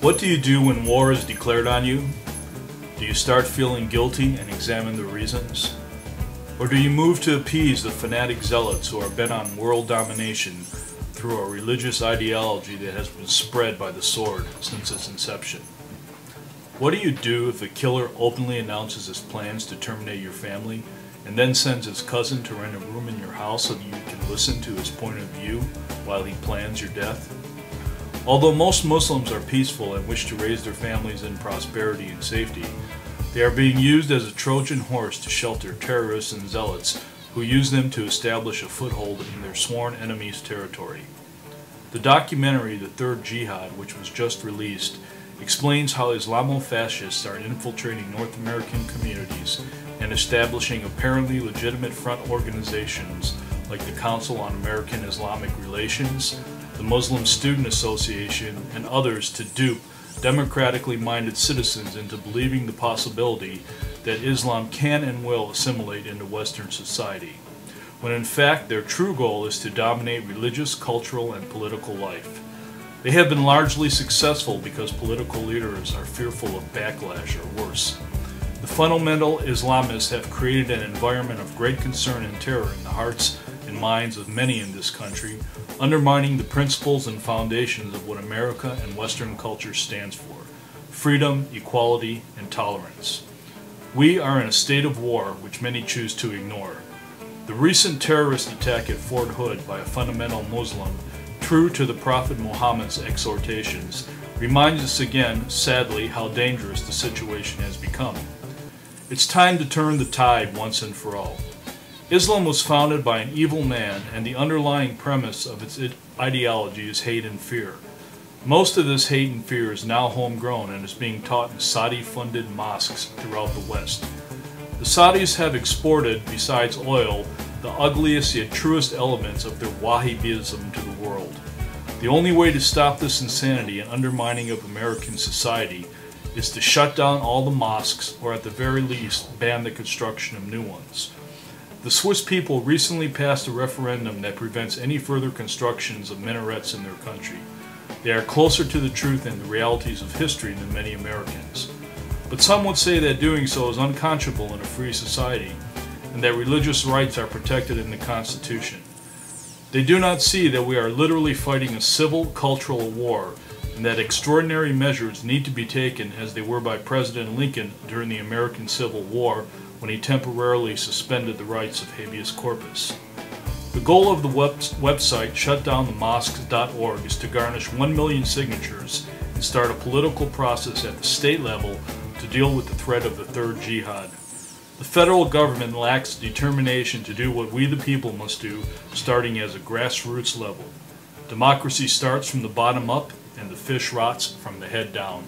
What do you do when war is declared on you? Do you start feeling guilty and examine the reasons? Or do you move to appease the fanatic zealots who are bent on world domination through a religious ideology that has been spread by the sword since its inception? What do you do if the killer openly announces his plans to terminate your family and then sends his cousin to rent a room in your house so that you can listen to his point of view while he plans your death? Although most Muslims are peaceful and wish to raise their families in prosperity and safety, they are being used as a Trojan horse to shelter terrorists and zealots who use them to establish a foothold in their sworn enemies' territory. The documentary The Third Jihad, which was just released, explains how Islamofascists are infiltrating North American communities and establishing apparently legitimate front organizations like the Council on American Islamic Relations, the Muslim Student Association, and others to dupe democratically minded citizens into believing the possibility that Islam can and will assimilate into Western society, when in fact their true goal is to dominate religious, cultural, and political life. They have been largely successful because political leaders are fearful of backlash or worse. The fundamental Islamists have created an environment of great concern and terror in the hearts and minds of many in this country, undermining the principles and foundations of what America and Western culture stands for: freedom, equality, and tolerance. We are in a state of war which many choose to ignore. The recent terrorist attack at Fort Hood by a fundamental Muslim, true to the Prophet Muhammad's exhortations, reminds us again, sadly, how dangerous the situation has become. It's time to turn the tide once and for all. Islam was founded by an evil man, and the underlying premise of its ideology is hate and fear. Most of this hate and fear is now homegrown and is being taught in Saudi-funded mosques throughout the West. The Saudis have exported, besides oil, the ugliest yet truest elements of their Wahhabism to the world. The only way to stop this insanity and undermining of American society is to shut down all the mosques, or at the very least ban the construction of new ones. The Swiss people recently passed a referendum that prevents any further constructions of minarets in their country. They are closer to the truth and the realities of history than many Americans. But some would say that doing so is unconscionable in a free society, and that religious rights are protected in the Constitution. They do not see that we are literally fighting a civil, cultural war, and that extraordinary measures need to be taken as they were by President Lincoln during the American Civil War, when he temporarily suspended the rights of habeas corpus. The goal of the website shutdownthemosques.org is to garnish 1 million signatures and start a political process at the state level to deal with the threat of the Third Jihad. The federal government lacks determination to do what we the people must do, starting as a grassroots level. Democracy starts from the bottom up, and the fish rots from the head down.